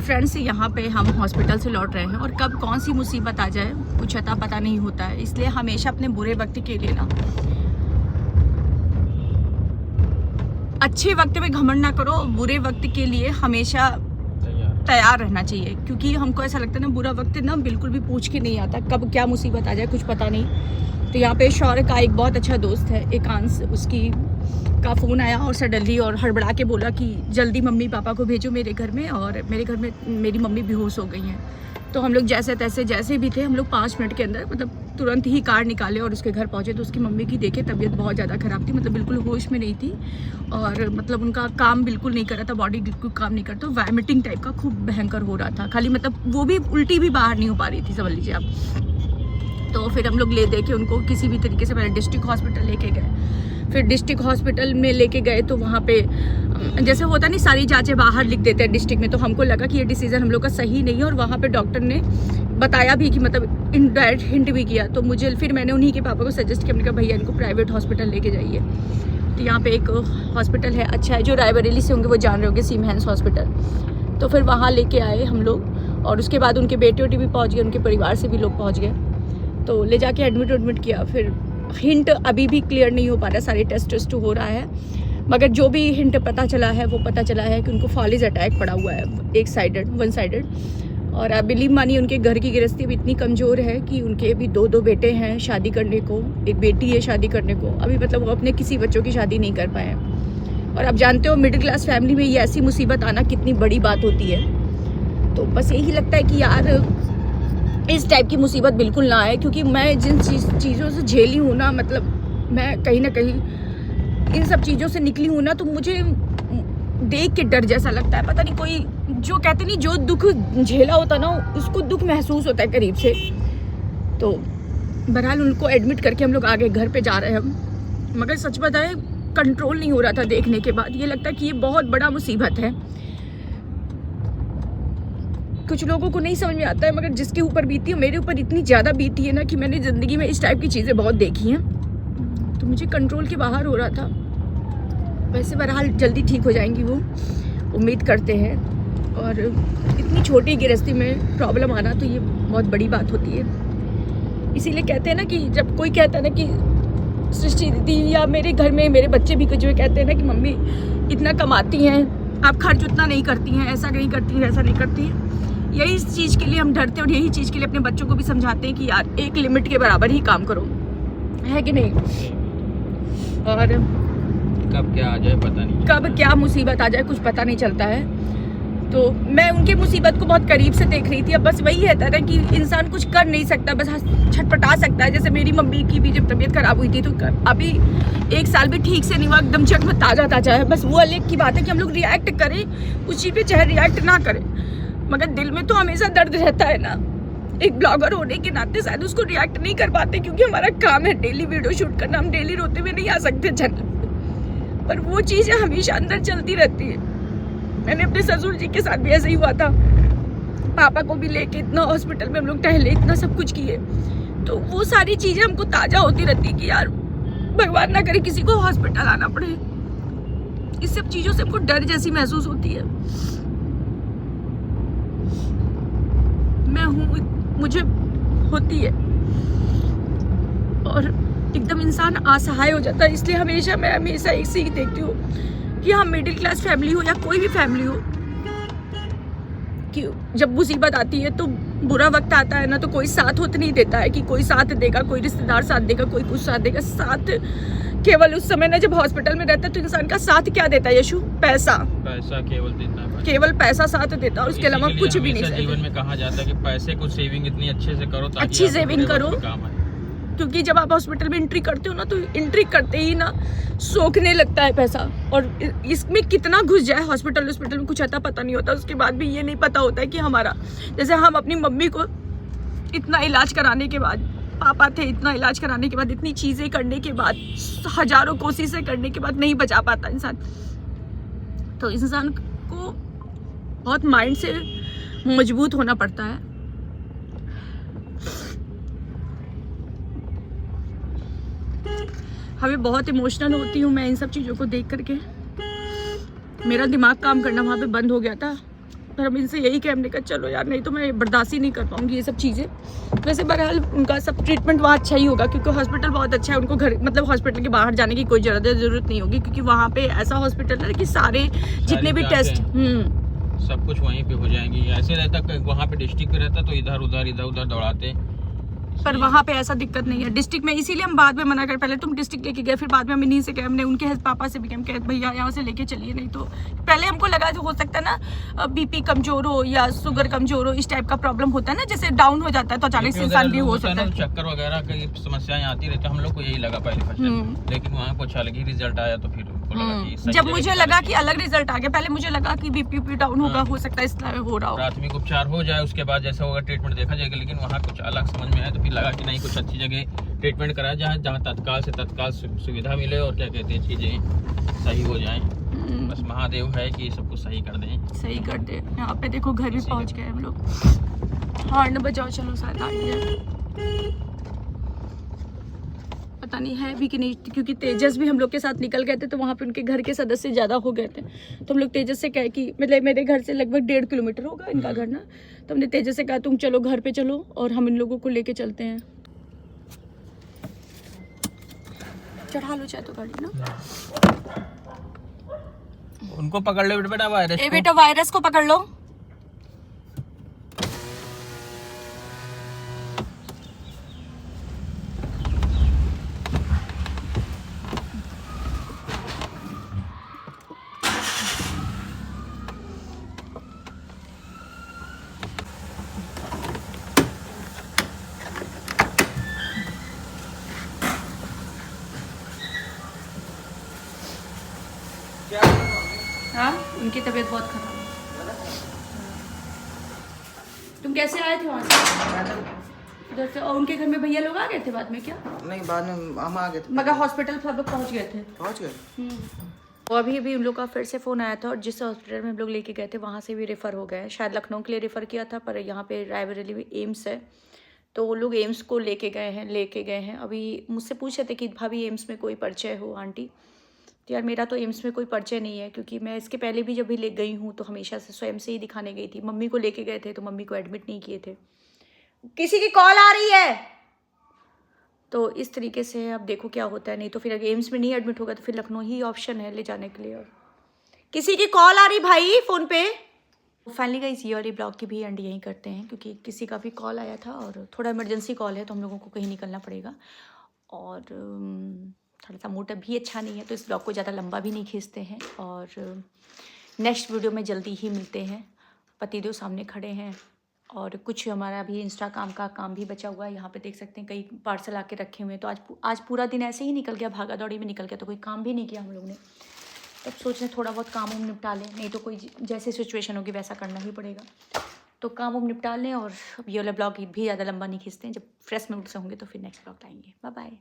Friends, यहाँ पे हम हॉस्पिटल से लौट रहे हैं और कब कौन सी मुसीबत आ जाए कुछ अता पता नहीं होता है, इसलिए हमेशा अपने बुरे वक्त के लिए ना अच्छे वक्त में घमंड ना करो, बुरे वक्त के लिए हमेशा तैयार रहना चाहिए। क्योंकि हमको ऐसा लगता है ना, बुरा वक्त ना बिल्कुल भी पूछ के नहीं आता, कब क्या मुसीबत आ जाए कुछ पता नहीं। तो यहाँ पे शौर्य का एक बहुत अच्छा दोस्त है एकांश, उसकी का फ़ोन आया और सडनली और हड़बड़ा के बोला कि जल्दी मम्मी पापा को भेजो मेरे घर में, और मेरे घर में मेरी मम्मी बेहोश हो गई हैं। तो हम लोग जैसे तैसे जैसे भी थे, हम लोग 5 मिनट के अंदर मतलब तुरंत ही कार निकाले और उसके घर पहुँचे। तो उसकी मम्मी की देखे तबीयत बहुत ज़्यादा ख़राब थी, मतलब बिल्कुल होश में नहीं थी और मतलब उनका काम बिल्कुल नहीं कर रहा था, बॉडी बिल्कुल काम नहीं करता, वॉमिटिंग टाइप का खूब भयंकर हो रहा था, खाली मतलब वो भी उल्टी भी बाहर नहीं हो पा रही थी, समझ लीजिए आप। तो फिर हम लोग ले दे के उनको किसी भी तरीके से पहले डिस्ट्रिक्ट हॉस्पिटल लेके गए। फिर डिस्ट्रिक्ट हॉस्पिटल में लेके गए तो वहाँ पे जैसे होता नहीं, सारी जांचें बाहर लिख देते हैं डिस्ट्रिक्ट में, तो हमको लगा कि ये डिसीजन हम लोग का सही नहीं है। और वहाँ पे डॉक्टर ने बताया भी कि मतलब इनडायरेक्ट हिंट भी किया। तो मुझे फिर मैंने उन्हीं के पापा को सजेस्ट किया, मैंने कहा भैया इनको प्राइवेट हॉस्पिटल लेके जाइए। तो यहाँ पे एक हॉस्पिटल है, अच्छा है, जो रायबरेली से होंगे वो जान रहे होंगे, सीमहेंस हॉस्पिटल। तो फिर वहाँ लेके आए हम लोग और उसके बाद उनके बेटे भी पहुँच गए, उनके परिवार से भी लोग पहुँच गए। तो ले जाके एडमिट किया। फिर हिंट अभी भी क्लियर नहीं हो पा रहा, सारे टेस्ट हो रहा है, मगर जो भी हिंट पता चला है वो पता चला है कि उनको फॉलिज अटैक पड़ा हुआ है, वन साइडेड। और आप बिलीव मानिए, उनके घर की गृहस्थी भी इतनी कमज़ोर है कि उनके भी 2 बेटे हैं शादी करने को, एक बेटी है शादी करने को, अभी मतलब वो अपने किसी बच्चों की शादी नहीं कर पाए हैं। और आप जानते हो मिडिल क्लास फैमिली में ये ऐसी मुसीबत आना कितनी बड़ी बात होती है। तो बस यही लगता है कि यार इस टाइप की मुसीबत बिल्कुल ना आए, क्योंकि मैं जिन चीज़ों से झेली हूँ ना, मतलब मैं कहीं ना कहीं इन सब चीज़ों से निकली हूँ ना, तो मुझे देख के डर जैसा लगता है। पता नहीं, कोई जो कहते नहीं, जो दुख झेला होता ना उसको दुख महसूस होता है करीब से। तो बहरहाल उनको एडमिट करके हम लोग आगे घर पे जा रहे हैं हम, मगर सच बताए कंट्रोल नहीं हो रहा था। देखने के बाद ये लगता है कि ये बहुत बड़ा मुसीबत है। कुछ लोगों को नहीं समझ में आता है, मगर जिसके ऊपर बीती है, मेरे ऊपर इतनी ज़्यादा बीती है ना कि मैंने ज़िंदगी में इस टाइप की चीज़ें बहुत देखी हैं। तो मुझे कंट्रोल के बाहर हो रहा था। वैसे बहरहाल जल्दी ठीक हो जाएंगी वो, उम्मीद करते हैं। और इतनी छोटी गृहस्थी में प्रॉब्लम आना तो ये बहुत बड़ी बात होती है। इसीलिए कहते हैं ना कि जब कोई कहता है ना कि सृष्टि दीदी या मेरे घर में मेरे बच्चे भी कुछ कहते हैं ना कि मम्मी इतना कमाती हैं, आप खर्च उतना नहीं करती हैं, ऐसा नहीं करती हैं, ऐसा नहीं करती हैं, यही इस चीज़ के लिए हम डरते हैं और यही चीज़ के लिए अपने बच्चों को भी समझाते हैं कि यार एक लिमिट के बराबर ही काम करो, है कि नहीं। और कब क्या आ जाए पता नहीं, कब क्या मुसीबत आ जाए कुछ पता नहीं चलता है। तो मैं उनके मुसीबत को बहुत करीब से देख रही थी। अब बस वही है ना कि इंसान कुछ कर नहीं सकता, बस छटपटा सकता है। जैसे मेरी मम्मी की भी जब तबीयत खराब हुई थी तो अभी 1 साल भी ठीक से नहीं हुआ, एकदम जग में ताज़ा है। बस वो अलग की बात है कि हम लोग रिएक्ट करें उस चीज़ पे, चाहे रिएक्ट ना करें, मगर दिल में तो हमेशा दर्द रहता है ना। एक ब्लॉगर होने के नाते शायद उसको रिएक्ट नहीं कर पाते, क्योंकि हमारा काम है डेली वीडियो शूट करना, हम डेली रोते हुए नहीं आ सकते चैनल पर। वो चीज़ें हमेशा अंदर चलती रहती है। मैंने अपने ससुर जी के साथ भी ऐसे ही हुआ था, पापा को भी लेके इतना हॉस्पिटल में हम लोग टहले, इतना सब कुछ किए। तो वो सारी चीज़ें हमको ताज़ा होती रहती कि यार भगवान ना करे किसी को हॉस्पिटल आना पड़े। इस सब चीज़ों से हमको डर जैसी महसूस होती है। मैं हूँ, मुझे होती है और एकदम इंसान असहाय हो जाता है। इसलिए मैं हमेशा एक सीख देखती हूँ कि हम मिडिल क्लास फैमिली हो या कोई भी फैमिली हो, कि जब मुसीबत आती है तो बुरा वक्त आता है ना, तो कोई साथ होत नहीं देता है कि कोई साथ देगा, कोई रिश्तेदार साथ देगा, कोई कुछ साथ देगा। साथ केवल उस समय ना जब हॉस्पिटल में रहता है तो इंसान का साथ क्या देता है यशु? पैसा केवल देता है, केवल पैसा साथ देता है, उसके अलावा कुछ भी नहीं। जीवन में कहा जाता है कि पैसे को सेविंग इतनी अच्छे से करो, अच्छी सेविंग करो, क्योंकि जब आप हॉस्पिटल में एंट्री करते हो ना, तो एंट्री करते ही ना सोखने लगता है पैसा। और इसमें कितना घुस जाए हॉस्पिटल में कुछ आता पता नहीं होता। उसके बाद भी ये नहीं पता होता है कि हमारा, जैसे हम अपनी मम्मी को इतना इलाज कराने के बाद, पापा थे, इतना इलाज कराने के बाद, इतनी चीज़ें करने के बाद, हजारों कोशिशें करने के बाद नहीं बचा पाता इंसान। तो इंसान को बहुत माइंड से मजबूत होना पड़ता है। हमें बहुत इमोशनल होती हूँ मैं इन सब चीज़ों को देख करके। मेरा दिमाग काम करना वहाँ पे बंद हो गया था पर हम इनसे यही कह, हमने कहा चलो यार, नहीं तो मैं बर्दाश्त ही नहीं कर पाऊंगी ये सब चीज़ें। वैसे बहरहाल उनका सब ट्रीटमेंट वहाँ अच्छा ही होगा, क्योंकि हॉस्पिटल बहुत अच्छा है। उनको घर मतलब हॉस्पिटल के बाहर जाने की कोई ज़रूरत नहीं होगी, क्योंकि वहाँ पे ऐसा हॉस्पिटल है कि सारे जितने भी टेस्ट सब कुछ वहीं पे हो जाएंगी। ऐसे रहता वहाँ पे डिस्ट्रिक्ट पे रहता तो इधर उधर दौड़ाते, पर वहाँ पे ऐसा दिक्कत नहीं है डिस्ट्रिक्ट में। इसीलिए हम बाद में मना कर, पहले तुम डिस्ट्रिक्ट लेके गए, फिर बाद में हम इन्हीं से कहे, हमने उनके पापा से भी कहे भैया यहाँ से लेके चलिए, नहीं तो पहले हमको लगा जो हो सकता है ना बीपी कमजोर हो या शुगर कमजोर हो, इस टाइप का प्रॉब्लम होता है ना, जैसे डाउन हो जाता है तो अचानक से इंसान भी हो सकता है, चक्कर वगैरह की समस्याएं आती रहती। हम लोग को यही लगा पहले फर्स्ट टाइम, लेकिन वहाँ कुछ अलग ही रिजल्ट आया तो फिर जब मुझे लगा कि अलग रिजल्ट आ गया, पहले मुझे लगा कि बीपी डाउन होगा, हो सकता है इसलिए हो रहा हो। प्राथमिक उपचार हो जाए, उसके बाद जैसा होगा ट्रीटमेंट देखा जाएगा। लेकिन वहाँ कुछ अलग समझ में आया तो फिर लगा कि नहीं, कुछ अच्छी जगह ट्रीटमेंट कराया जहाँ तत्काल से तत्काल सुविधा मिले और क्या कहते हैं चीजें सही हो जाएं। बस महादेव है कि सब कुछ सही कर दें, सही कर दे। यहाँ पे देखो घर भी पहुँच गए हम लोग। हॉर्न बजाओ, चलो शायद आ गया, पता नहीं है भी कि नहीं, क्योंकि तेजस भी हम लोग के साथ निकल गए थे, तो वहाँ पे उनके घर के सदस्य ज़्यादा हो गए थे। तो हम लोग तेजस से कहे कि मतलब मेरे घर से लगभग 1.5 किलोमीटर होगा इनका घर ना, तो हमने तेजस से कहा तुम चलो घर पे चलो और हम इन लोगों को लेके चलते हैं। चढ़ा लो चाहे तो गाड़ी ना, उनको पकड़ लो बेटा, वायरस ए बेटा वायरस को पकड़ लो। हाँ, उनकी तबीयत बहुत खराब है। तुम कैसे आए थे वहाँ से? उधर से। और उनके घर में भैया लोग आ गए थे बाद में क्या? नहीं, बाद में हम आ गए थे, मगर हॉस्पिटल सब लोग पहुँच गए थे। पहुँच गए। वो अभी उन लोग का फिर से फ़ोन आया था, और जिस हॉस्पिटल में हम लोग लेके गए थे वहाँ से भी रेफ़र हो गए। शायद लखनऊ के लिए रेफ़र किया था, पर यहाँ पे रायबरेली में एम्स है, तो वो लोग एम्स को लेके गए हैं। अभी मुझसे पूछ रहे थे कि भाभी एम्स में कोई परिचय हो आंटी, तो यार मेरा तो एम्स में कोई परिचय नहीं है, क्योंकि मैं इसके पहले भी जब भी ले गई हूँ तो हमेशा से स्वयं से ही दिखाने गई थी। मम्मी को लेके गए थे तो मम्मी को एडमिट नहीं किए थे। किसी की कॉल आ रही है, तो इस तरीके से अब देखो क्या होता है। नहीं तो फिर अगर एम्स में नहीं एडमिट होगा तो फिर लखनऊ ही ऑप्शन है ले जाने के लिए। और किसी की कॉल आ रही भाई फ़ोन पे। फाइनली गाइस ये वाली ब्लॉग की भी एंड यहीं करते हैं, क्योंकि किसी का भी कॉल आया था और थोड़ा इमरजेंसी कॉल है, तो हम लोगों को कहीं निकलना पड़ेगा, और थोड़ा सा मूड भी अच्छा नहीं है, तो इस ब्लॉग को ज़्यादा लंबा भी नहीं खींचते हैं। और नेक्स्ट वीडियो में जल्दी ही मिलते हैं। पतिदेव सामने खड़े हैं, और कुछ हमारा भी इंस्टा काम भी बचा हुआ है। यहाँ पे देख सकते हैं कई पार्सल आके रखे हुए हैं। तो आज पूरा दिन ऐसे ही निकल गया, भागा दौड़ी में निकल गया, तो कोई काम भी नहीं किया हम लोग ने। तब सोच रहे थोड़ा बहुत काम निपटा लें, नहीं तो कोई जैसे सिचुएशन होगी वैसा करना ही पड़ेगा। तो काम निपटा लें, और अब ये वाला ब्लॉग भी ज़्यादा लंबा नहीं खींचते हैं। जब फ्रेश मूड से होंगे तो फिर नेक्स्ट ब्लॉग लाएंगे। Bye bye.